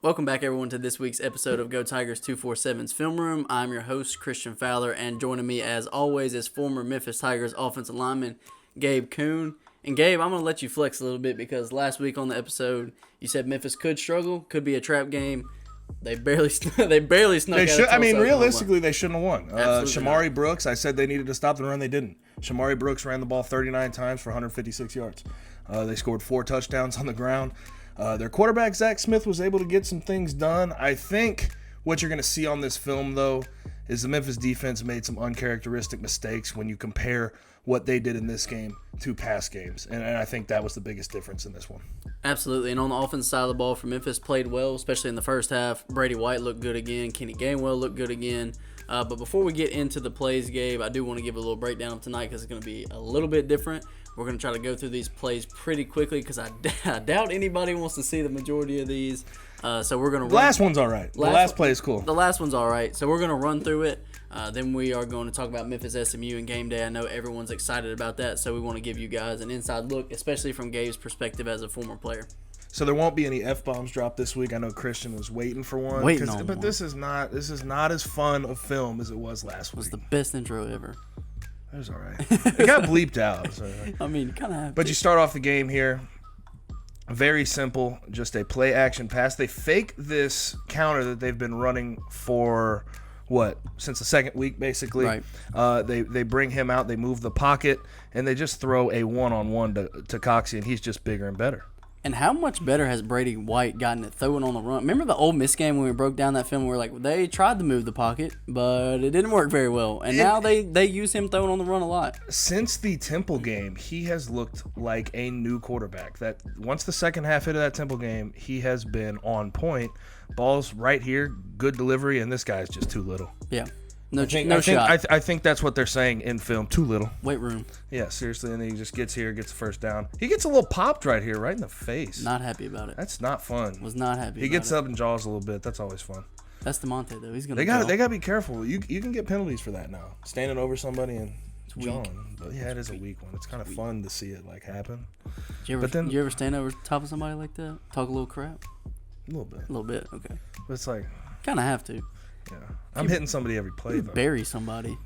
Welcome back, everyone, to this week's episode of GoTigers247's Film Room. I'm your host, Christian Fowler, and joining me, as always, is former Memphis Tigers offensive lineman Gabe Kuhn. And Gabe, I'm going to let you flex a little bit because last week on the episode, you said Memphis could struggle, could be a trap game. They barely snuck out of Tulsa. I mean, realistically, they shouldn't have won. Absolutely Shamari Brooks, I said they needed to stop the run. They didn't. Shamari Brooks ran the ball 39 times for 156 yards. They scored 4 touchdowns on the ground. Their quarterback, Zach Smith, was able to get some things done. I think what you're going to see on this film, though, is the Memphis defense made some uncharacteristic mistakes when you compare what they did in this game to past games. And I think that was the biggest difference in this one. Absolutely. And on the offensive side of the ball for Memphis, played well, especially in the first half. Brady White looked good again. Kenny Gainwell looked good again. But before we get into the plays, Gabe, I do want to give a little breakdown of tonight because it's going to be a little bit different. We're going to try to go through these plays pretty quickly because I doubt anybody wants to see the majority of these. So we're going to The last one's all right. The last play is cool. The last one's all right. So we're going to run through it. Then we are going to talk about Memphis SMU and game day. I know everyone's excited about that, so we want to give you guys an inside look, especially from Gabe's perspective as a former player. So there won't be any F-bombs dropped this week. I know Christian was waiting for one. But this is not as fun of film as it was last week. It was the best intro ever. That was all right. It got bleeped out. So. I mean, kind of. But you start off the game here. Very simple, just a play action pass. They fake this counter that they've been running for since the second week basically. Right. They bring him out, they move the pocket, and they just throw a one-on-one to Coxie, and he's just bigger and better. And how much better has Brady White gotten at throwing on the run? Remember the Ole Miss game when we broke down that film? We were like, they tried to move the pocket, but it didn't work very well. And now they use him throwing on the run a lot. Since the Temple game, he has looked like a new quarterback. That once the second half hit of that Temple game, he has been on point. Ball's right here, good delivery, and this guy's just too little. Yeah. I think that's what they're saying in film. Too little. Weight room. Yeah, seriously. And then he just gets here, gets the first down. He gets a little popped right here, right in the face. Not happy about it. That's not fun. Was not happy. He gets up and jaws a little bit. That's always fun. That's DeMonte though. He's gonna. They got to be careful. You can get penalties for that now. Standing over somebody and jawing. But yeah, it is a weak one. It's kind of fun to see it happen. You ever stand over top of somebody like that? Talk a little crap. A little bit. A little bit. Okay. But it's like. Kind of have to. Yeah, I'm hitting somebody every play, though. Bury somebody.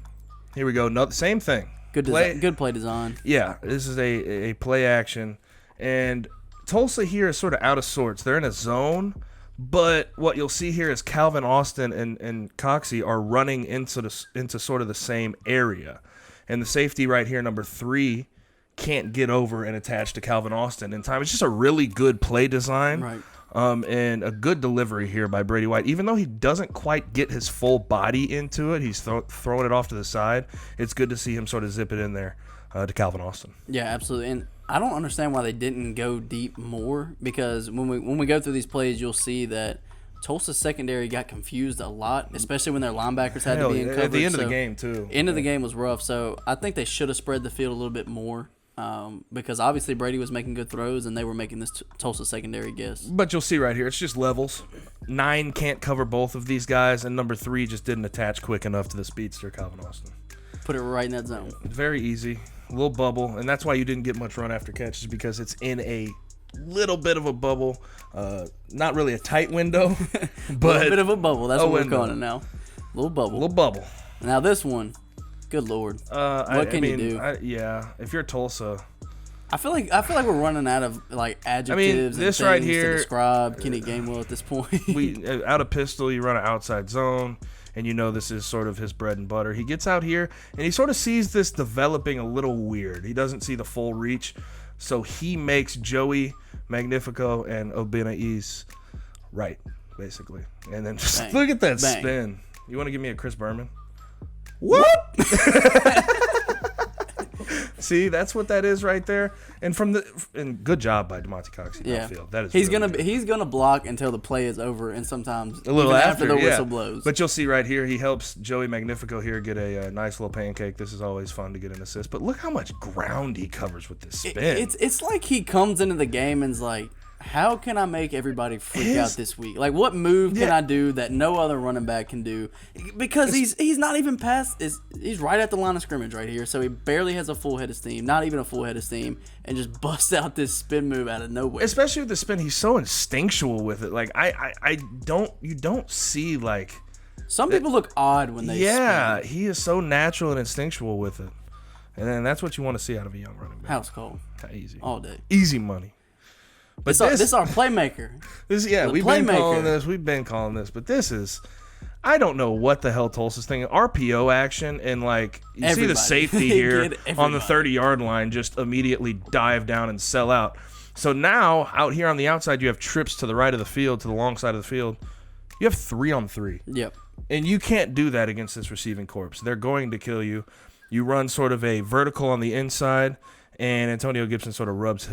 Here we go. No, same thing. Good play design. Yeah, this is a play action. And Tulsa here is sort of out of sorts. They're in a zone, but what you'll see here is Calvin Austin and Coxie are running into sort of the same area. And the safety right here, number 3, can't get over and attach to Calvin Austin in time. It's just a really good play design. Right. And a good delivery here by Brady White. Even though he doesn't quite get his full body into it, he's throwing it off to the side. It's good to see him sort of zip it in there to Calvin Austin. Yeah, absolutely. And I don't understand why they didn't go deep more because when we go through these plays, you'll see that Tulsa's secondary got confused a lot, especially when their linebackers had to be in coverage. At the end of the game, too. End of the game was rough, so I think they should have spread the field a little bit more. Because obviously Brady was making good throws and they were making this Tulsa secondary guess. But you'll see right here, it's just levels. 9 can't cover both of these guys, and number 3 just didn't attach quick enough to the speedster, Calvin Austin. Put it right in that zone. Very easy. A little bubble, and that's why you didn't get much run after catch, is because it's in a little bit of a bubble. Not really a tight window, but a little bit of a bubble. That's what we're calling it now. Little bubble. Now this one. Good Lord! What can you do? If you're Tulsa, I feel like we're running out of adjectives. This and right things here to describe Kenny Gainwell at this point. We out of pistol, you run an outside zone, and you know this is sort of his bread and butter. He gets out here, and he sort of sees this developing a little weird. He doesn't see the full reach, so he makes Joey Magnifico and Obenai's right, basically, and then just look at that spin. You want to give me a Chris Berman? Whoop! See, that's what that is right there. And good job by DeMonte Coxie. Yeah, that is. He's gonna block until the play is over, and sometimes a little after the whistle blows. But you'll see right here, he helps Joey Magnifico here get a nice little pancake. This is always fun to get an assist. But look how much ground he covers with this spin. It's like he comes into the game and's like, how can I make everybody freak out this week? Like, what move can I do that no other running back can do? Because he's not even past. He's right at the line of scrimmage right here, so he barely has a full head of steam, not even a full head of steam, and just busts out this spin move out of nowhere. Especially with the spin, he's so instinctual with it. Like you don't see like. Some people look odd when they spin. He is so natural and instinctual with it. And then that's what you want to see out of a young running back. House cold. Easy. All day. Easy money. But this is our playmaker. We've been calling this. But this is, I don't know what the hell Tulsa's thinking. RPO action and like, you see the safety here on the 30-yard line just immediately dive down and sell out. So now, out here on the outside, you have trips to the right of the field, to the long side of the field. You have 3-on-3. Yep. And you can't do that against this receiving corps. They're going to kill you. You run sort of a vertical on the inside, and Antonio Gibson sort of rubs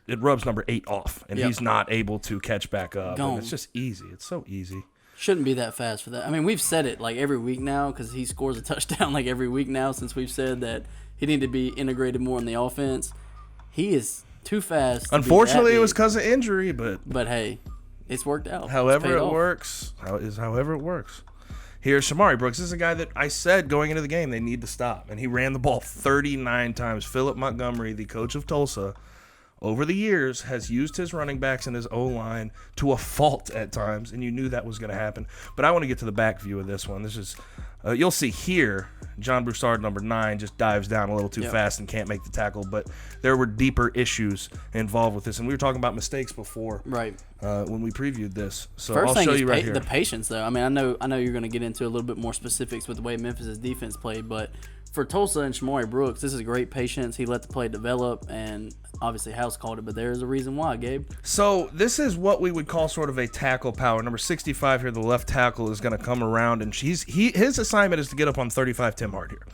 number 8 off, and he's not able to catch back up. And it's just easy. It's so easy. Shouldn't be that fast for that. I mean, we've said it like every week now because he scores a touchdown like every week now since we've said that he needed to be integrated more in the offense. He is too fast. Unfortunately, it was because of injury, but hey, it's worked out. However it works. Here's Shamari Brooks. This is a guy that I said going into the game they need to stop. And he ran the ball 39 times. Philip Montgomery, the coach of Tulsa, over the years has used his running backs and his O-line to a fault at times, and you knew that was going to happen. But I want to get to the back view of this one. This is you'll see here, John Broussard, number 9, just dives down a little too fast and can't make the tackle. But there were deeper issues involved with this. And we were talking about mistakes before when we previewed this. So I'll show you right here. The patience, though. I mean, I know you're going to get into a little bit more specifics with the way Memphis' defense played, but for Tulsa and Shamari Brooks, this is great patience. He let the play develop, and obviously House called it, but there's a reason why, Gabe. So this is what we would call sort of a tackle power. Number 65 here, the left tackle, is going to come around, and his assignment is to get up on 35 Tim Hart here.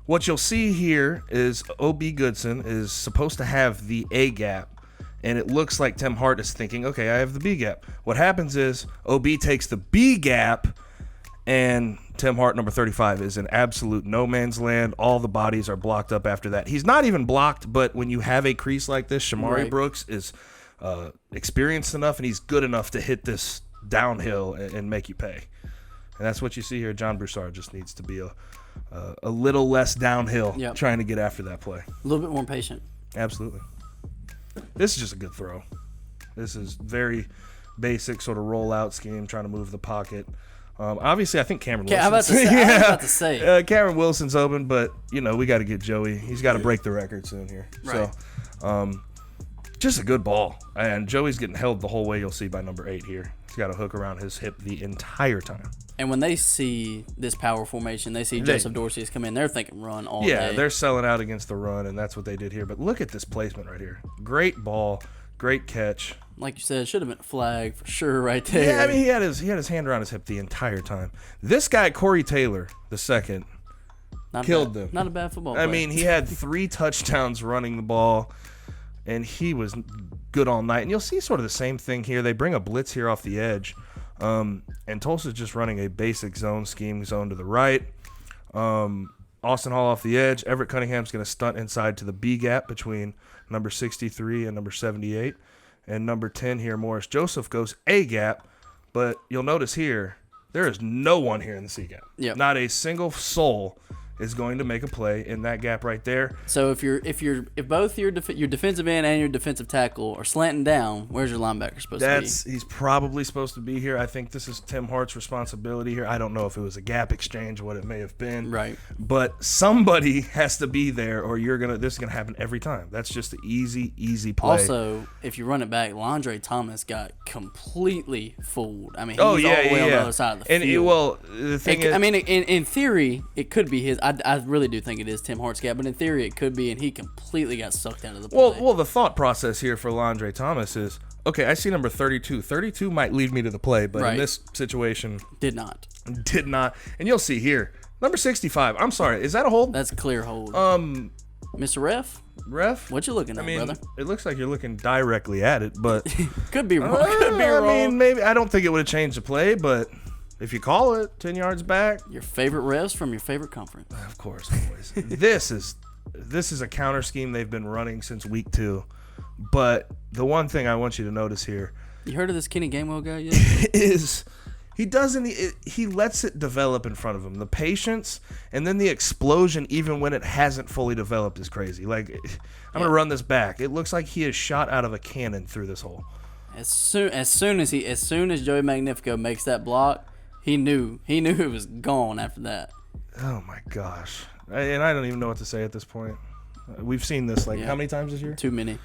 What you'll see here is O.B. Goodson is supposed to have the A gap, and it looks like Tim Hart is thinking, okay, I have the B gap. What happens is O.B. takes the B gap, and Tim Hart, number 35, is in absolute no man's land. All the bodies are blocked up after that. He's not even blocked, but when you have a crease like this, Shamari Brooks is experienced enough, and he's good enough to hit this downhill and make you pay. And that's what you see here. John Broussard just needs to be a little less downhill trying to get after that play. A little bit more patient. Absolutely. This is just a good throw. This is very basic sort of rollout scheme, trying to move the pocket. Obviously, I think Cameron Wilson. I was about to say. Cameron Wilson's open, but, we got to get Joey. He's got to break the record soon here. Right. So, just a good ball. And Joey's getting held the whole way, you'll see, by number 8 here. He's got a hook around his hip the entire time. And when they see this power formation, they see Joseph Dorsey's come in, they're thinking run all day. Yeah, they're selling out against the run, and that's what they did here. But look at this placement right here. Great ball, great catch. Like you said, it should have been a flag for sure right there. Yeah, I mean, he had his hand around his hip the entire time. This guy, Corey Taylor, the second, killed them. Not a bad football player. I mean, he had 3 touchdowns running the ball, and he was good all night. And you'll see sort of the same thing here. They bring a blitz here off the edge, and Tulsa's just running a basic zone scheme, zone to the right. Austin Hall off the edge. Everett Cunningham's going to stunt inside to the B gap between number 63 and number 78. And number 10 here, Morris Joseph, goes A gap. But you'll notice here, there is no one here in the C gap. Yep. Not a single soul is going to make a play in that gap right there. So if both your defensive end and your defensive tackle are slanting down, where's your linebacker supposed to be? He's probably supposed to be here. I think this is Tim Hart's responsibility here. I don't know if it was a gap exchange, what it may have been. Right. But somebody has to be there, or this is gonna happen every time. That's just an easy play. Also, if you run it back, Londre Thomas got completely fooled. I mean, he's all the way on the other side of the field. The thing is, I mean, in theory, it could be his. I really do think it is Tim Hart's gap, but in theory, it could be, and he completely got sucked out of the play. Well, the thought process here for Londre Thomas is, okay, I see number 32. 32 might lead me to the play, but in this situation, did not. And you'll see here, number 65. I'm sorry, is that a hold? That's a clear hold. Mr. Ref? What you looking at, brother? It looks like you're looking directly at it, but could be wrong. Could be wrong. I mean, maybe I don't think it would have changed the play, but if you call it 10 yards back, your favorite refs from your favorite conference. Of course, always. This is a counter scheme they've been running since week 2. But the one thing I want you to notice here You heard of this Kenny Gainwell guy yet? is he lets it develop in front of him. The patience and then the explosion, even when it hasn't fully developed, is crazy. Like, I'm gonna run this back. It looks like he is shot out of a cannon through this hole. As soon as Joey Magnifico makes that block, he knew it was gone after that. Oh my gosh! And I don't even know what to say at this point. We've seen this how many times this year? Too many.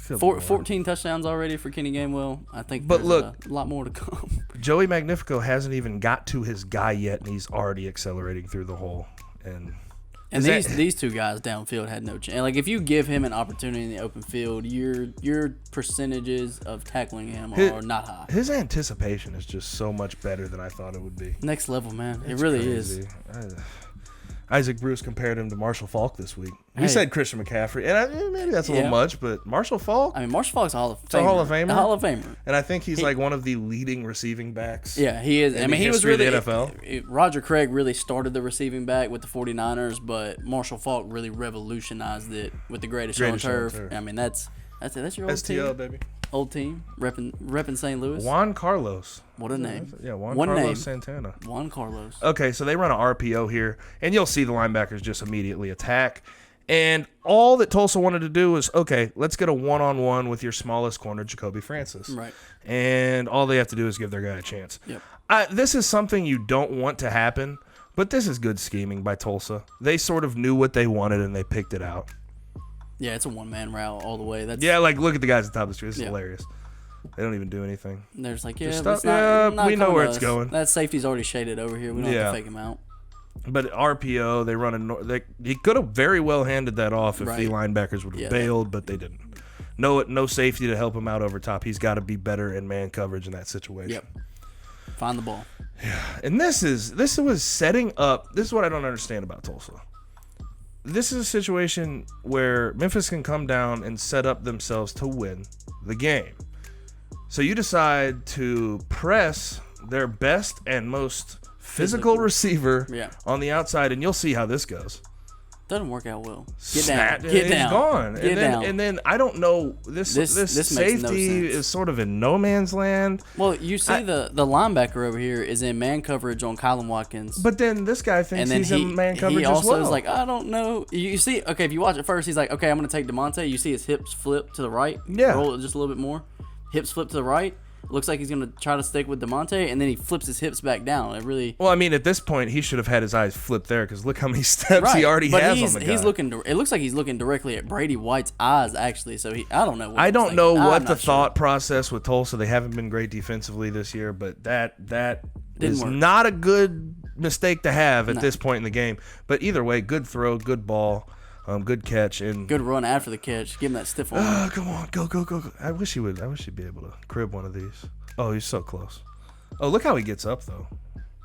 14 touchdowns already for Kenny Gainwell. I think there's a lot more to come. Joey Magnifico hasn't even got to his guy yet, and he's already accelerating through the hole. And these two guys downfield had no chance. Like, if you give him an opportunity in the open field, your percentages of tackling him are not high. His anticipation is just so much better than I thought it would be. Next level, man. It really is. Isaac Bruce compared him to Marshall Faulk this week. He said Christian McCaffrey, and maybe that's a little much, but Marshall Faulk? I mean, Marshall Faulk's a Hall of Famer. A Hall of Famer? A Hall of Famer. And I think he's like one of the leading receiving backs. Yeah, he is. I mean, he was really the NFL. Roger Craig really started the receiving back with the 49ers, but Marshall Faulk really revolutionized it with the greatest show on turf. I mean, that's it. That's your old STL, team. baby. Old team, repping St. Louis. Juan Carlos. What a name. Yeah, Juan Carlos name. Santana. Juan Carlos. Okay, so they run an RPO here, and you'll see the linebackers just immediately attack. And all that Tulsa wanted to do was, okay, let's get a one-on-one with your smallest corner, Jacoby Francis. Right. And all they have to do is give their guy a chance. Yep. This is something you don't want to happen, but this is good scheming by Tulsa. They sort of knew what they wanted, and they picked it out. Yeah, it's a one-man route all the way. Like, look at the guys at the top of the street. It's hilarious. They don't even do anything. They're just like, we know where it's going. That safety's already shaded over here. We don't have to fake him out. But RPO, they run he could have very well handed that off if the linebackers would have bailed, but they didn't. No safety to help him out over top. He's got to be better in man coverage in that situation. Yep. Find the ball. Yeah, and this was setting up. This is what I don't understand about Tulsa. This is a situation where Memphis can come down and set up themselves to win the game. So you decide to press their best and most physical receiver on the outside, and you'll see how this goes. Doesn't work out well. Get down. Get down. He's gone. Get down. And then I don't know. This safety is sort of in no man's land. Well, you see the linebacker over here is in man coverage on Kylan Watkins. But then this guy thinks he's in man coverage as well. He also is like, I don't know. You see, okay, if you watch it first, he's like, okay, I'm going to take DeMonte. You see his hips flip to the right. Yeah. Roll it just a little bit more. Hips flip to the right. Looks like he's going to try to stick with DeMonte, and then he flips his hips back down. It really. Well, I mean, at this point, he should have had his eyes flipped there because look how many steps he already has on the guy. He's looking. It looks like he's looking directly at Brady White's eyes, actually. So I don't know. I don't know what the thought process with Tulsa. They haven't been great defensively this year, but that is not a good mistake to have at this point in the game. But either way, good throw, good ball. Good catch and good run after the catch. Give him that stiff arm. Come on, go. I wish he'd be able to crib one of these. Oh, he's so close. Oh, look how he gets up though.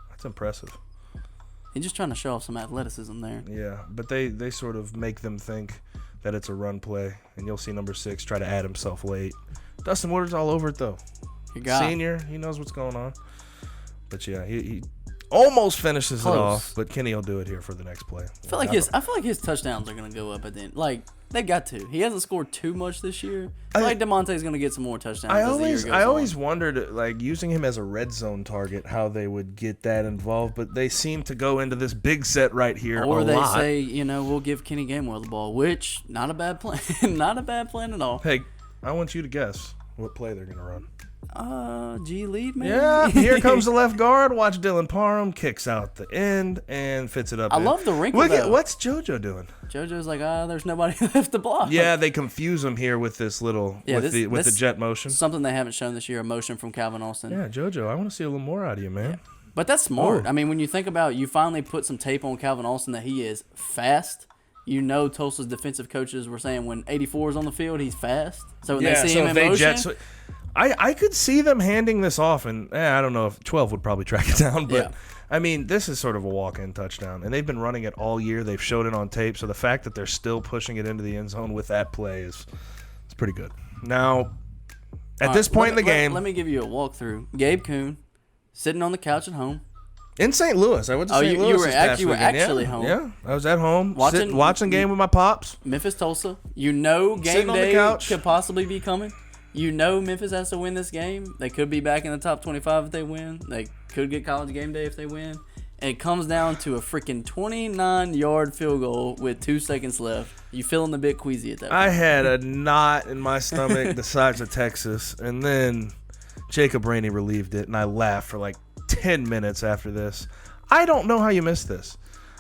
That's impressive. He's just trying to show off some athleticism there. Yeah, but they sort of make them think that it's a run play, and you'll see number 6 try to add himself late. Dustin Woodard's all over it though. Senior, he knows what's going on. But yeah, he almost finishes it off, but Kenny will do it here for the next play. I feel like his touchdowns are going to go up at the end. Like, they got to. He hasn't scored too much this year. I feel like DeMonte's going to get some more touchdowns as the year goes on. I always wondered, like, using him as a red zone target, how they would get that involved, but they seem to go into this big set right here a lot. Or they say, we'll give Kenny Gainwell the ball, which, not a bad plan. Not a bad plan at all. Hey, I want you to guess what play they're going to run. G lead, maybe? Yeah, here comes the left guard. Watch Dylan Parham up out the end and fits it up. I love the wrinkle. Look at what's JoJo doing. JoJo's like, there's nobody left to block. Yeah, they confuse him here with this little with the jet motion. Something they haven't shown this year, a motion from Calvin Austin. Yeah, JoJo, I want to see a little more out of you, man. Yeah. But that's smart. I mean, when you think about, you finally put some tape on Calvin Austin that he is fast. Tulsa's defensive coaches were saying when 84 is on the field, he's fast. So when they see him in motion. I could see them handing this off, and I don't know if 12 would probably track it down, but I mean, this is sort of a walk-in touchdown, and they've been running it all year. They've showed it on tape, so the fact that they're still pushing it into the end zone with that play is pretty good. Now, at this point in the game, let me give you a walkthrough. Gabe Kuhn, sitting on the couch at home, In St. Louis. I went to St. Louis you were this past weekend. actually home. Yeah, I was at home watching game with my pops. Memphis, Tulsa. Game day could possibly be coming. Memphis has to win this game. They could be back in the top 25 if they win. They could get college game day if they win. And it comes down to a freaking 29-yard field goal with 2 seconds left. You feeling a bit queasy at that point? I had a knot in my stomach the size of Texas, and then Jacob Rainey relieved it, and I laughed for like 10 minutes after this. I don't know how you missed this.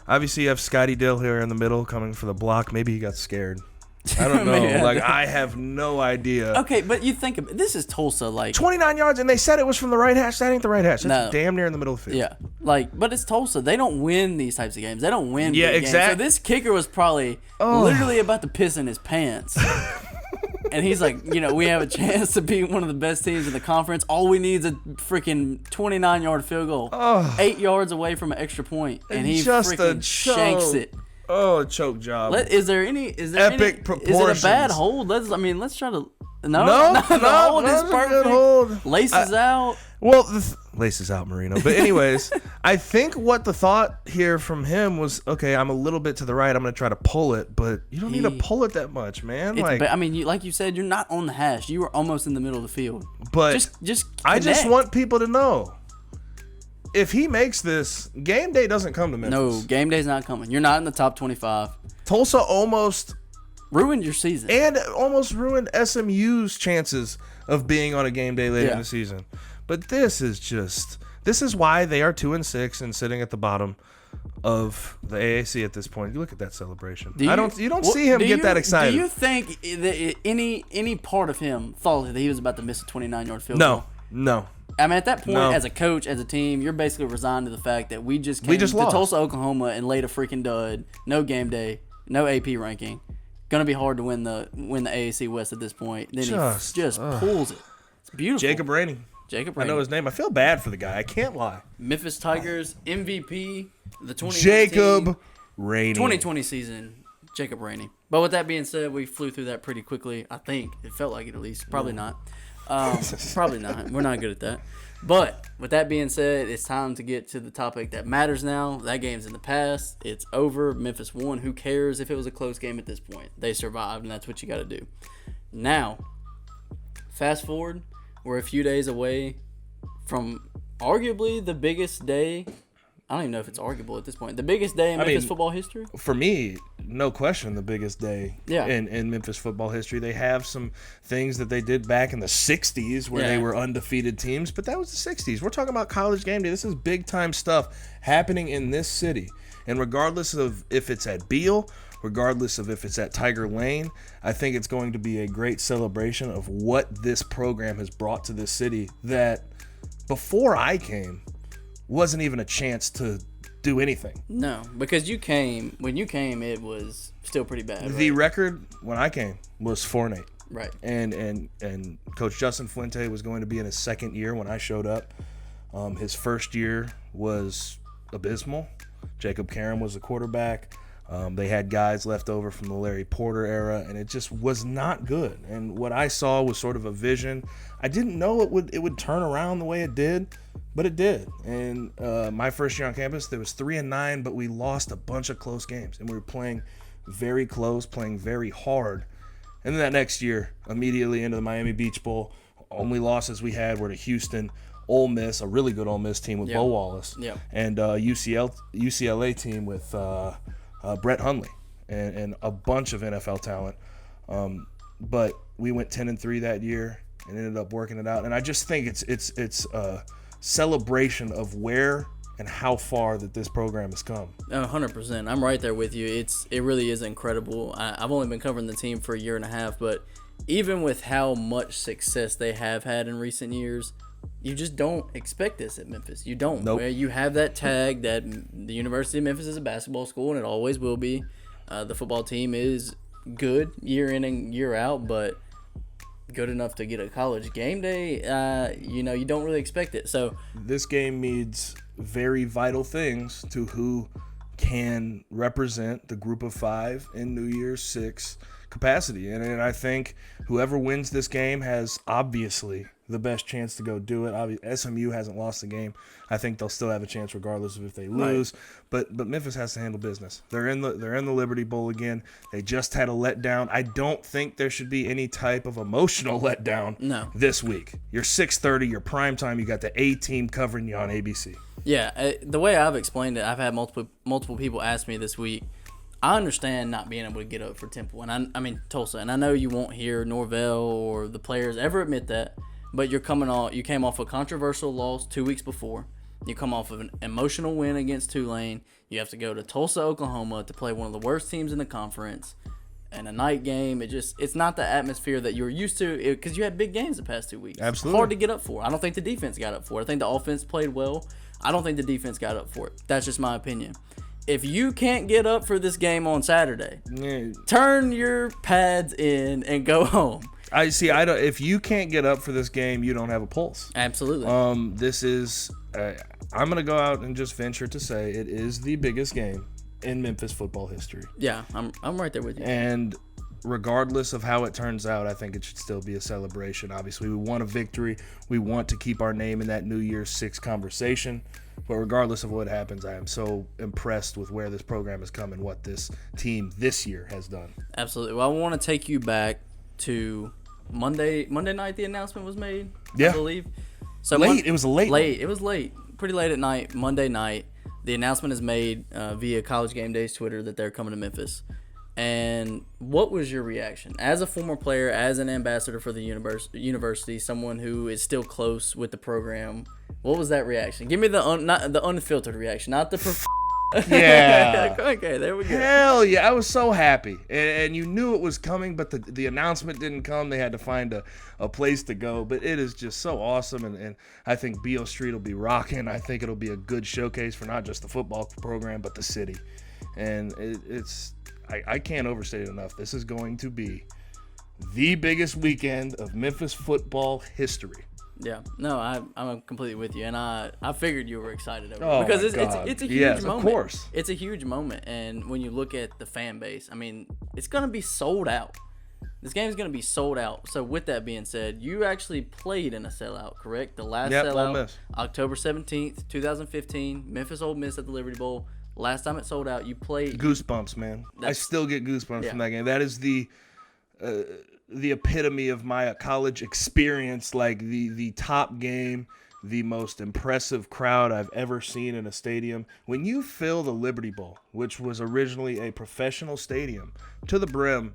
Obviously, you have Scotty Dill here in the middle coming for the block. Maybe he got scared. I don't know. I have no idea. Okay, but you think of this is Tulsa, 29 yards, and they said it was from the right hash. That ain't the right hash. That's damn near in the middle of the field. Yeah, but it's Tulsa. They don't win these types of games. They don't win. Yeah, exactly. So this kicker was probably literally about to piss in his pants. And he's like, we have a chance to be one of the best teams in the conference. All we need is a freaking 29-yard field goal, 8 yards away from an extra point, and he just freaking shanks it. Oh, a choke job. Is there epic proportions? Is it a bad hold? Let's try to. No, the hold is perfect. Hold. Laces out. Well, laces out, Marino. But anyways, I think what the thought here from him was, okay, I'm a little bit to the right. I'm going to try to pull it, but you don't need to pull it that much, man. Like you said, you're not on the hash. You were almost in the middle of the field. But just I just want people to know, if he makes this, game day doesn't come to Memphis. No, game day's not coming. You're not in the top 25. Tulsa almost ruined your season. And almost ruined SMU's chances of being on a game day later in the season. But this is why they are 2-6 and sitting at the bottom of the AAC at this point. You look at that celebration. You don't see him get that excited. Do you think that any part of him thought that he was about to miss a 29-yard field goal? No. I mean, at that point, as a coach, as a team, you're basically resigned to the fact that we just came to Tulsa, Oklahoma, and laid a freaking dud. No game day, no AP ranking. Gonna be hard to win the AAC West at this point. Then he just pulls it. It's beautiful. Jacob Rainey. I know his name. I feel bad for the guy. I can't lie. Memphis Tigers MVP, the 2020 season. Jacob Rainey. But with that being said, we flew through that pretty quickly. I think it felt like it at least. Probably not. Probably not. We're not good at that. But with that being said, it's time to get to the topic that matters now. That game's in the past. It's over. Memphis won. Who cares if it was a close game at this point? They survived, and that's what you got to do. Now, fast forward. We're a few days away from arguably the biggest day. I don't even know if it's arguable at this point. The biggest day in Memphis football history? For me, no question, the biggest day in Memphis football history. They have some things that they did back in the 60s where they were undefeated teams, but that was the 60s. We're talking about college game day. This is big-time stuff happening in this city. And regardless of if it's at Beale, regardless of if it's at Tiger Lane, I think it's going to be a great celebration of what this program has brought to this city that before I came wasn't even a chance to do anything. No, because when you came, it was still pretty bad. The record when I came was 4-8. Right. And Coach Justin Fuente was going to be in his second year when I showed up. His first year was abysmal. Jacob Karam was the quarterback. They had guys left over from the Larry Porter era, and it just was not good. And what I saw was sort of a vision. I didn't know it would turn around the way it did, but it did. And my first year on campus, there was 3-9, but we lost a bunch of close games, and we were playing very close, playing very hard. And then that next year, immediately into the Miami Beach Bowl, only losses we had were to Houston, Ole Miss, a really good Ole Miss team with Bo Wallace, and UCLA team with Brett Hundley and a bunch of NFL talent. But we went 10-3 that year and ended up working it out. And I just think it's a celebration of where and how far that this program has come. 100%. I'm right there with you. It really is incredible. I've only been covering the team for a year and a half, but even with how much success they have had in recent years, you just don't expect this at Memphis. You don't. Nope. Where you have that tag that the University of Memphis is a basketball school, and it always will be. The football team is good year in and year out, but good enough to get a college game day, you don't really expect it. So this game means very vital things to who can represent the group of 5 in New Year's 6 capacity. And I think whoever wins this game has obviously the best chance to go do it. SMU hasn't lost the game. I think they'll still have a chance regardless of if they lose. Right. But Memphis has to handle business. They're in the Liberty Bowl again. They just had a letdown. I don't think there should be any type of emotional letdown this week. You're 6:30, you're primetime, you got the A team covering you on ABC. Yeah, the way I've explained it, I've had multiple people ask me this week. I understand not being able to get up for Temple, and I mean Tulsa, and I know you won't hear Norvell or the players ever admit that. But you came off a controversial loss 2 weeks before. You come off of an emotional win against Tulane. You have to go to Tulsa, Oklahoma to play one of the worst teams in the conference. And a night game, it's not the atmosphere that you're used to because you had big games the past 2 weeks. Absolutely. Hard to get up for. I don't think the defense got up for it. I think the offense played well. I don't think the defense got up for it. That's just my opinion. If you can't get up for this game on Saturday, turn your pads in and go home. I see. If you can't get up for this game, you don't have a pulse. Absolutely. This is. I'm gonna go out and just venture to say it is the biggest game in Memphis football history. Yeah, I'm right there with you. And regardless of how it turns out, I think it should still be a celebration. Obviously, we want a victory. We want to keep our name in that New Year's Six conversation. But regardless of what happens, I am so impressed with where this program has come and what this team this year has done. Absolutely. Well, I want to take you back to Monday night. The announcement was made. I believe. So late. It was late. It was late. Pretty late at night. Monday night. The announcement is made via College Game Day's Twitter that they're coming to Memphis. And what was your reaction as a former player, as an ambassador for the university, someone who is still close with the program? What was that reaction? Give me not the unfiltered reaction, not the. Yeah. Okay, there we go. Hell yeah, I was so happy, and you knew it was coming, but the announcement didn't come. They had to find a place to go, but it is just so awesome, and I think Beale Street will be rocking. I think it'll be a good showcase for not just the football program, but the city, and I can't overstate it enough. This is going to be the biggest weekend of Memphis football history. Yeah, no, I'm completely with you, and I figured you were excited over it because it's a huge moment. Of course, it's a huge moment, and when you look at the fan base, I mean, it's gonna be sold out. This game is gonna be sold out. So with that being said, you actually played in a sellout, correct? The last sellout, October 17th, 2015, Memphis Ole Miss at the Liberty Bowl. Last time it sold out, you played. Goosebumps, man. I still get goosebumps from that game. That is the epitome of my college experience, like the top game, the most impressive crowd I've ever seen in a stadium. When you fill the Liberty Bowl, which was originally a professional stadium, to the brim,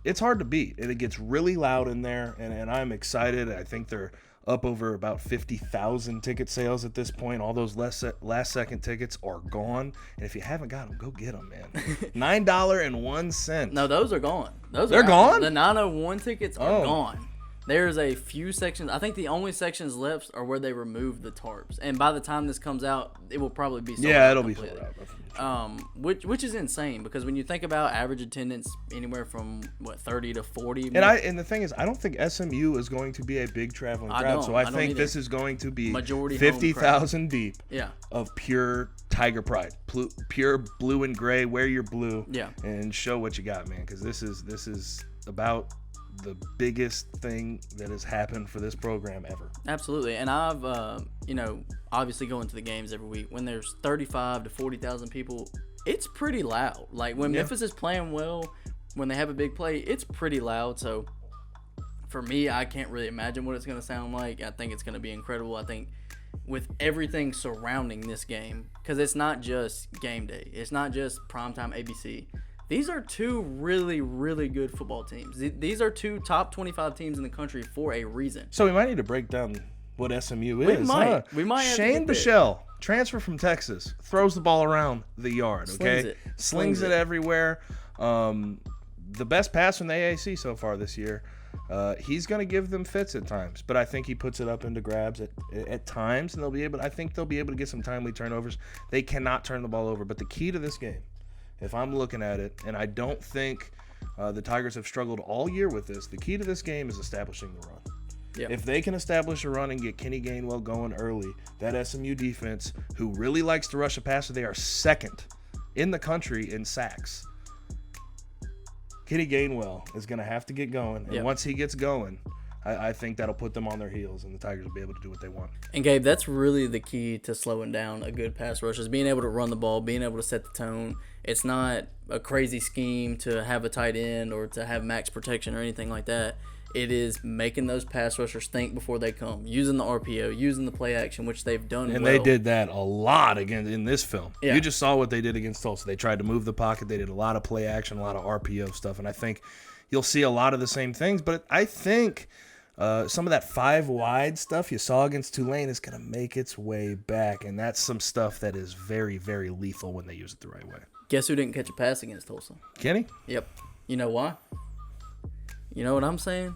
it's hard to beat, and it gets really loud in there, and I'm excited. I think they're up over about 50,000 ticket sales at this point. All those last second tickets are gone. And if you haven't got them, go get them, man. $9.01. No, those are gone. They're gone? The 901 tickets are gone. There's a few sections. I think the only sections left are where they removed the tarps. And by the time this comes out, it will probably be sold out. Yeah, it'll completely. Be sold out. Which is insane because when you think about average attendance anywhere from 30 to 40. And the thing is, I don't think SMU is going to be a big traveling crowd. So I think this is going to be majority 50,000 deep. Yeah. Of pure Tiger pride, pure blue and gray. Wear your blue. Yeah. And show what you got, man. Because this is about the biggest thing that has happened for this program ever. Absolutely. And I've, obviously going to the games every week. When there's 35 to 40,000 people, it's pretty loud. Like when Memphis is playing well, when they have a big play, it's pretty loud. So for me, I can't really imagine what it's going to sound like. I think it's going to be incredible. I think with everything surrounding this game, because it's not just game day. It's not just primetime ABC. These are two really, really good football teams. These are two top 25 teams in the country for a reason. So we might need to break down what SMU is. We might. Shane Bichelle, transfer from Texas, throws the ball around the yard. Okay, slings it everywhere. The best passer in the AAC so far this year. He's going to give them fits at times, but I think he puts it up into grabs at times, and I think they'll be able to get some timely turnovers. They cannot turn the ball over, but the key to this game, if I'm looking at it, and I don't think the Tigers have struggled all year with this, the key to this game is establishing the run. Yep. If they can establish a run and get Kenny Gainwell going early, that SMU defense, who really likes to rush a passer, they are second in the country in sacks. Kenny Gainwell is going to have to get going. And once he gets going, I think that'll put them on their heels, and the Tigers will be able to do what they want. And, Gabe, that's really the key to slowing down a good pass rush is being able to run the ball, being able to set the tone. It's not a crazy scheme to have a tight end or to have max protection or anything like that. It is making those pass rushers think before they come, using the RPO, using the play action, which they've done and well. they did that a lot again in this film. Yeah. You just saw what they did against Tulsa. They tried to move the pocket. They did a lot of play action, a lot of RPO stuff, and I think you'll see a lot of the same things. But I think some of that 5 wide stuff you saw against Tulane is going to make its way back, and that's some stuff that is very, very lethal when they use it the right way. Guess who didn't catch a pass against Tulsa? Kenny? Yep. You know why? You know what I'm saying?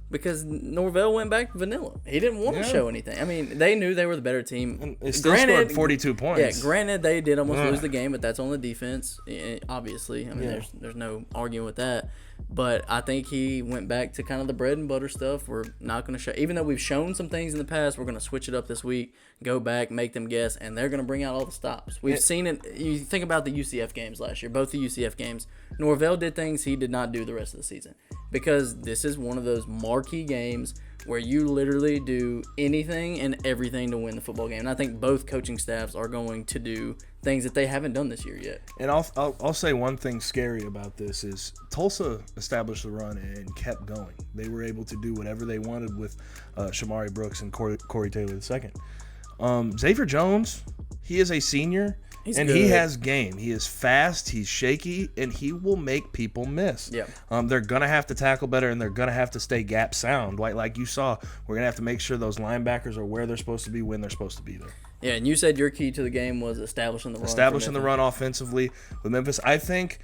Because Norvell went back vanilla. He didn't want to show anything. I mean, they knew they were the better team. And they still scored 42 points. Yeah, granted, they did almost lose the game, but that's on the defense, obviously. I mean, there's no arguing with that. But I think he went back to kind of the bread and butter stuff. We're not going to show – even though we've shown some things in the past, we're going to switch it up this week, go back, make them guess, and they're going to bring out all the stops. We've seen it – you think about the UCF games last year, both the UCF games. Norvell did things he did not do the rest of the season because this is one of those marquee games where you literally do anything and everything to win the football game. And I think both coaching staffs are going to do things that they haven't done this year yet. And I'll say one thing scary about this is Tulsa established the run and kept going. They were able to do whatever they wanted with Shamari Brooks and Corey Taylor II. Xavier Jones, he is a senior. He's and good. He has game. He is fast, he's shaky, and he will make people miss. Yeah. They're going to have to tackle better, and they're going to have to stay gap sound. Like you saw, we're going to have to make sure those linebackers are where they're supposed to be when they're supposed to be there. Yeah, and you said your key to the game was establishing the run. Establishing the run offensively with Memphis. I think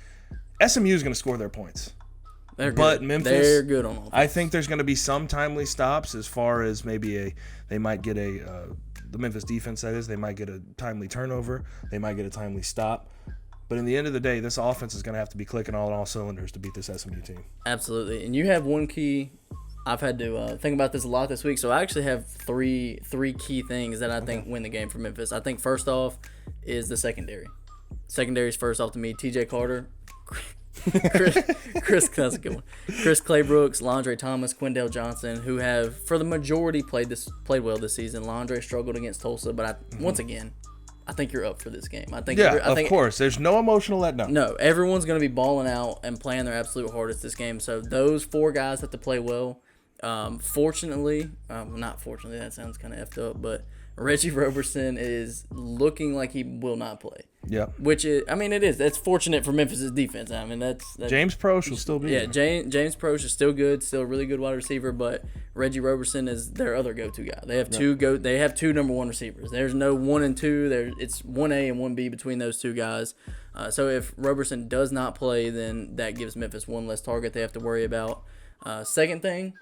SMU is going to score their points. They're good. But Memphis, they're good on offense. I think there's going to be some timely stops as far as maybe they might get the Memphis defense, that is, they might get a timely turnover. They might get a timely stop. But in the end of the day, this offense is going to have to be clicking on all cylinders to beat this SMU team. Absolutely. And you have one key. I've had to think about this a lot this week. So I actually have three key things that I think win the game for Memphis. I think first off is the secondary. Secondary's first off to me. TJ Carter. Chris Claybrooks, Londre Thomas, Quindale Johnson, who have for the majority played well this season. Londre struggled against Tulsa, but once again, I think you're up for this game. I think of course. There's no emotional letdown. No, everyone's going to be balling out and playing their absolute hardest this game. So those 4 guys have to play well. Fortunately, not fortunately, that sounds kind of effed up, but Reggie Roberson is looking like he will not play. Yeah. Which is, I mean, it is. That's fortunate for Memphis' defense. I mean, that's James Proche will still be there. James Proche is still good, still a really good wide receiver, but Reggie Roberson is their other go-to guy. They have They have 2 number 1 receivers. There's no 1 and 2. It's 1A and 1B between those 2 guys. So if Roberson does not play, then that gives Memphis 1 less target they have to worry about. Second thing,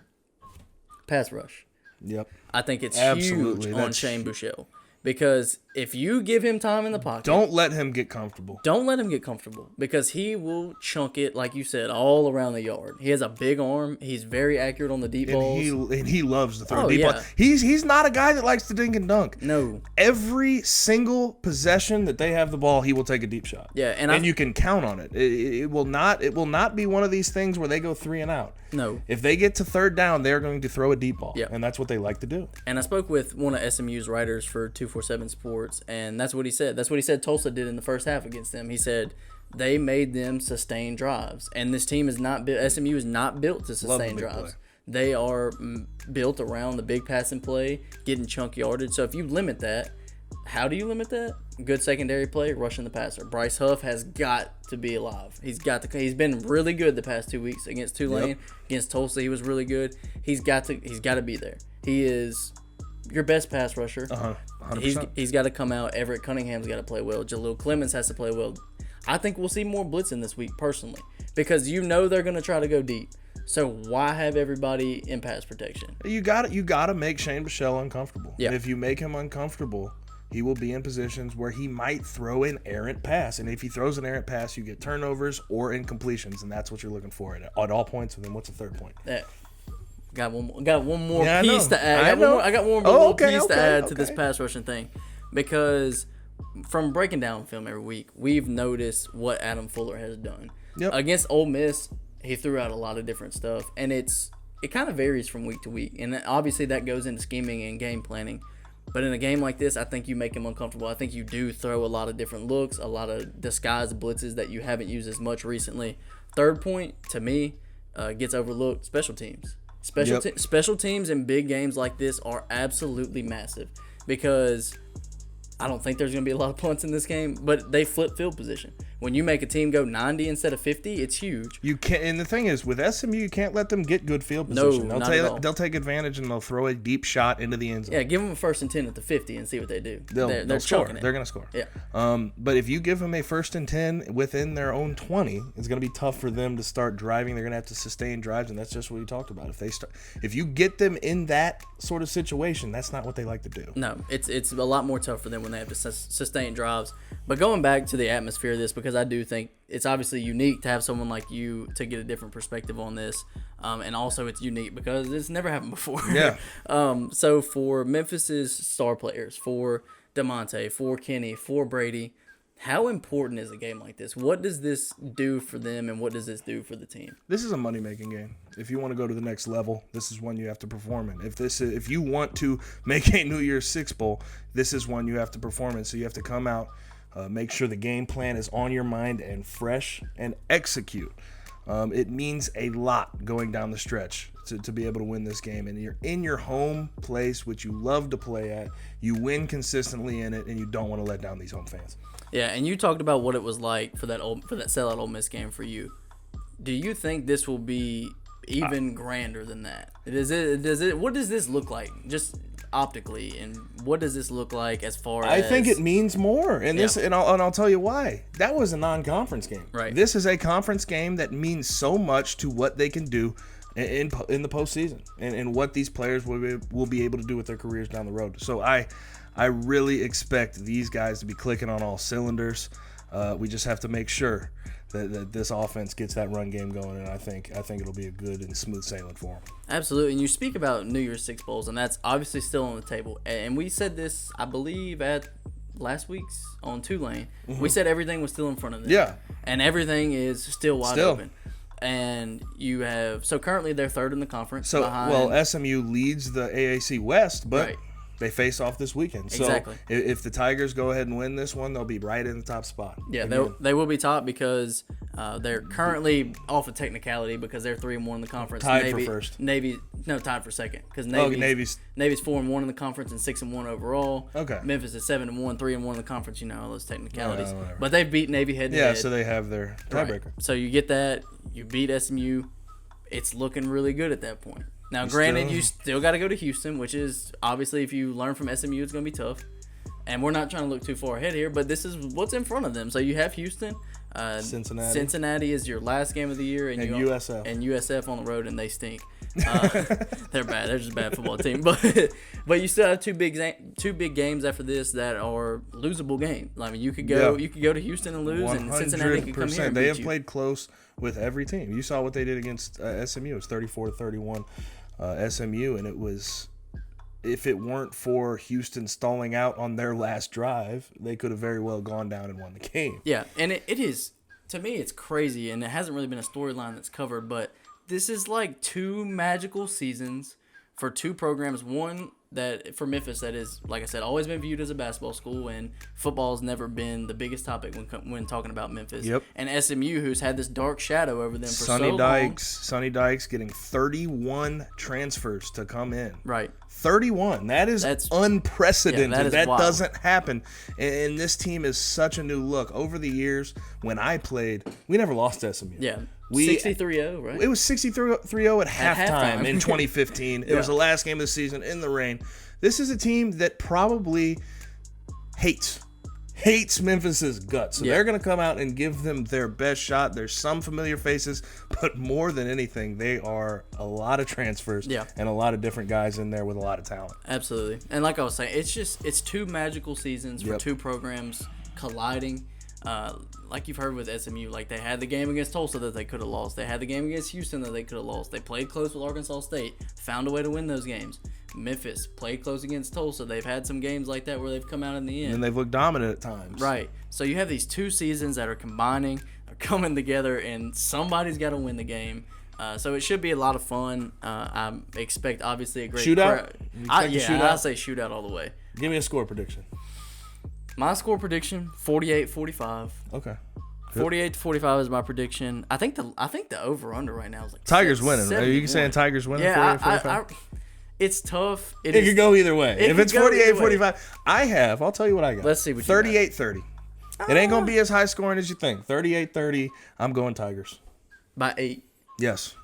pass rush. Yep. I think it's Absolutely. huge on Shane Buechele. Because if you give him time in the pocket... Don't let him get comfortable. Don't let him get comfortable. Because he will chunk it, like you said, all around the yard. He has a big arm. He's very accurate on the deep balls. And he loves to throw deep balls. He's not a guy that likes to dink and dunk. No. Every single possession that they have the ball, he will take a deep shot. Yeah, and you can count on it. It will not be one of these things where they go 3 and out. No. If they get to third down, they're going to throw a deep ball. Yeah. And that's what they like to do. And I spoke with one of SMU's writers for 247 Sports, and that's what he said. That's what he said Tulsa did in the first half against them. He said they made them sustain drives. And this team is not built, SMU is not built to sustain drives. Play. They are built around the big passing play, getting chunk yardage. So if you limit that, how do you limit that? Good secondary play, rushing the passer. Bryce Huff has got to be alive. He's been really good the past 2 weeks against Tulane. Yep. Against Tulsa, he was really good. He's got to be there. He is your best pass rusher. 100%. He's got to come out. Everett Cunningham's got to play well. Jaleel Clemens has to play well. I think we'll see more blitzing this week personally because they're going to try to go deep. So why have everybody in pass protection? You got to make Shane Buechele uncomfortable. Yeah. And if you make him uncomfortable, he will be in positions where he might throw an errant pass. And if he throws an errant pass, you get turnovers or incompletions, and that's what you're looking for at all points. And then what's the third point? Got one more Yeah, piece to add. I got one more piece to add to this pass rushing thing. Because from breaking down film every week, we've noticed what Adam Fuller has done. Yep. Against Ole Miss, he threw out a lot of different stuff, and it kind of varies from week to week, and obviously that goes into scheming and game planning. But in a game like this, I think you make him uncomfortable. I think you do throw a lot of different looks, a lot of disguised blitzes that you haven't used as much recently. Third point, to me, gets overlooked, special teams. Special teams in big games like this are absolutely massive because I don't think there's going to be a lot of punts in this game, but they flip field position. When you make a team go 90 instead of 50, it's huge. You can't, and the thing is, with SMU, you can't let them get good field position. No, not at all. They'll take advantage and they'll throw a deep shot into the end zone. Yeah, give them a 1st and 10 at the 50 and see what they do. They'll score. They're going to score. Yeah. But if you give them a 1st and 10 within their own 20, it's going to be tough for them to start driving. They're going to have to sustain drives, and that's just what you talked about. If you get them in that sort of situation, that's not what they like to do. No, it's a lot more tough for them when they have to sustain drives. But going back to the atmosphere of this, because I do think it's obviously unique to have someone like you to get a different perspective on this. And also it's unique because it's never happened before. Yeah. So for Memphis's star players, for DeMonte, for Kenny, for Brady, how important is a game like this? What does this do for them, and what does this do for the team? This is a money-making game. If you want to go to the next level, this is one you have to perform in. If you want to make a New Year's Six Bowl, this is one you have to perform in. So you have to come out, make sure the game plan is on your mind and fresh, and execute. It means a lot going down the stretch to be able to win this game. And you're in your home place, which you love to play at. You win consistently in it, and you don't want to let down these home fans. Yeah, and you talked about what it was like for that sellout Ole Miss game for you. Do you think this will be even grander than that? What does this look like, just optically, and what does this look like as far as? I think it means more, and I'll tell you why. That was a non-conference game. Right. This is a conference game that means so much to what they can do in the postseason, and what these players will be able to do with their careers down the road. So I really expect these guys to be clicking on all cylinders. We just have to make sure that this offense gets that run game going, and I think it'll be a good and smooth sailing for them. Absolutely, and you speak about New Year's Six Bowls, and that's obviously still on the table. And we said this, I believe, at last week's on Tulane. Mm-hmm. We said everything was still in front of them. Yeah. And everything is still wide open. And you have, so currently they're third in the conference. So, SMU leads the AAC West, but they face off this weekend. So exactly. If the Tigers go ahead and win this one, they'll be right in the top spot. Yeah, they will be top because they're currently off of technicality because they're 3-1 in the conference. Tied for first. Tied for second because Navy's 4-1 in the conference and 6-1 overall. Okay. Memphis is 7-1, 3-1 in the conference. You know all those technicalities, but they've beat Navy head to head. Yeah, so they have their tiebreaker. Right. So you get that. You beat SMU. It's looking really good at that point. Now, granted, you still got to go to Houston, which is obviously if you learn from SMU, it's going to be tough. And we're not trying to look too far ahead here, but this is what's in front of them. So you have Houston. Cincinnati. Cincinnati is your last game of the year. And USF. And USF on the road, and they stink. They're bad. They're just a bad football team. But you still have two big games after this that are losable games. I mean, you could go to Houston and lose, 100%. And Cincinnati could come here and They have played close with every team. You saw what they did against SMU. It was 34-31 SMU, and it was, if it weren't for Houston stalling out on their last drive, they could have very well gone down and won the game. Yeah, and it is, to me, it's crazy, and it hasn't really been a storyline that's covered, but this is like two magical seasons for two programs. One that for Memphis that is, like I said, always been viewed as a basketball school, and football's never been the biggest topic when talking about Memphis. Yep. And SMU, who's had this dark shadow over them for so long. Sonny Dykes getting 31 transfers to come in. Right. 31. That's unprecedented. Yeah, that wild. Doesn't happen. And this team is such a new look. Over the years, when I played, we never lost to SMU. Yeah. 63-0, right? It was 63-0 at halftime in 2015. It was the last game of the season in the rain. This is a team that probably hates Memphis's guts. So they're going to come out and give them their best shot. There's some familiar faces, but more than anything, they are a lot of transfers and a lot of different guys in there with a lot of talent. Absolutely. And like I was saying, it's two magical seasons for two programs colliding. Like you've heard with SMU, like they had the game against Tulsa that they could have lost. They had the game against Houston that they could have lost. They played close with Arkansas State, found a way to win those games. Memphis played close against Tulsa. They've had some games like that where they've come out in the end. And they've looked dominant at times. Right. So you have these two seasons that are combining. They're coming together, and somebody's got to win the game. So it should be a lot of fun. I expect, obviously, a great shootout. I'll say shootout all the way. Give me a score prediction. My score prediction: 48-45. Okay. 48-45 is my prediction. I think the over under right now is like Tigers winning. Are you 71. saying Tigers winning? Yeah, 48-45? it's tough. It could go either way. If it's 48-45, I'll tell you what I got. Let's see what you got. 38-30. It ain't going to be as high scoring as you think. 38-30. I'm going Tigers. By 8. Yes.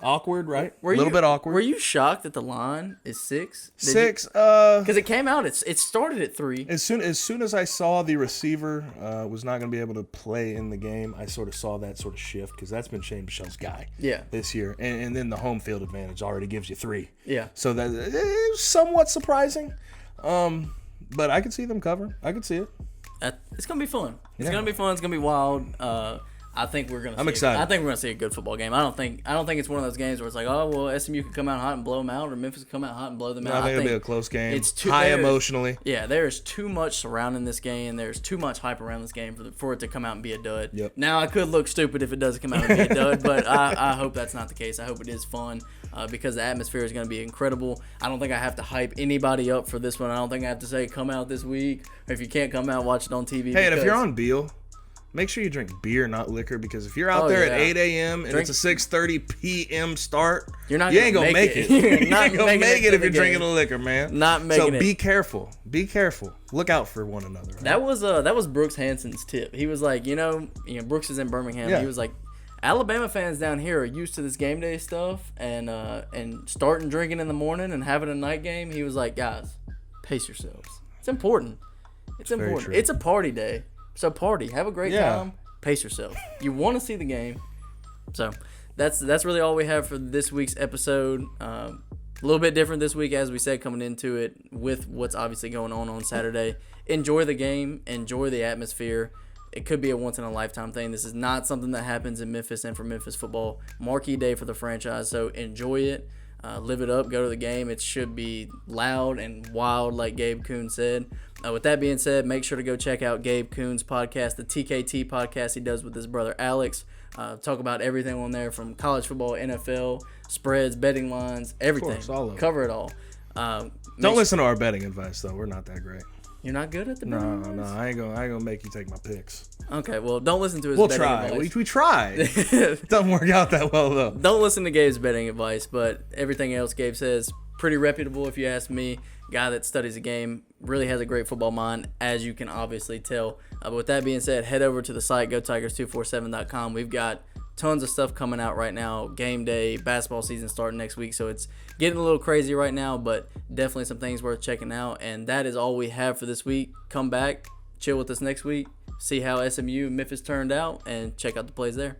Awkward, right? A little bit awkward. Were you shocked that the line is 6? 6. Because it came out. It started at 3. As soon as I saw the receiver was not going to be able to play in the game, I sort of saw that sort of shift because that's been Shane Michelle's guy this year. And then the home field advantage already gives you 3. Yeah. So that is somewhat surprising. But I could see them covering. I could see it. It's going to be fun. It's going to be fun. It's going to be wild. I think we're gonna. I'm excited. I think we're gonna see a good football game. I don't think it's one of those games where it's like, oh well, SMU could come out hot and blow them out, or Memphis could come out hot and blow them out. I think it'll be a close game. It's too high emotionally. Yeah, there's too much surrounding this game. There's too much hype around this game for it to come out and be a dud. Yep. Now I could look stupid if it doesn't come out and be a dud, but I hope that's not the case. I hope it is fun because the atmosphere is going to be incredible. I don't think I have to hype anybody up for this one. I don't think I have to say come out this week, or if you can't come out, watch it on TV. Hey, and if you're on Beal, make sure you drink beer, not liquor, because if you're out there at 8 a.m. and it's a 6:30 p.m. start, you ain't gonna make it. You're not gonna make it if you're drinking the liquor, man. Not making it. So be careful. Be careful. Look out for one another. Right? That was Brooks Hansen's tip. He was like, Brooks is in Birmingham. Yeah. He was like, Alabama fans down here are used to this game day stuff and starting drinking in the morning and having a night game. He was like, guys, pace yourselves. It's important. It's important. It's a party day. So party, have a great time, pace yourself. You want to see the game. So that's really all we have for this week's episode. A little bit different this week, as we said, coming into it with what's obviously going on Saturday. Enjoy the game. Enjoy the atmosphere. It could be a once-in-a-lifetime thing. This is not something that happens in Memphis and for Memphis football. Marquee day for the franchise, so enjoy it. Live it up. Go to the game. It should be loud and wild, like Gabe Kuhn said. With that being said, make sure to go check out Gabe Kuhn's podcast, the TKT podcast he does with his brother Alex. Talk about everything on there from college football, NFL, spreads, betting lines, everything. Of course, all of it. Cover it all. Don't listen to our betting advice, though. We're not that great. You're not good at the betting advice? No, I ain't gonna make you take my picks. Okay, well, don't listen to his betting advice. We tried. It doesn't work out that well, though. Don't listen to Gabe's betting advice, but everything else Gabe says, pretty reputable if you ask me. Guy that studies the game, really has a great football mind, as you can obviously tell. But with that being said, head over to the site, GoTigers247.com. We've got tons of stuff coming out right now. Game day, basketball season starting next week, so it's getting a little crazy right now, but definitely some things worth checking out. And that is all we have for this week. Come back, chill with us next week, see how SMU and Memphis turned out, and check out the plays there.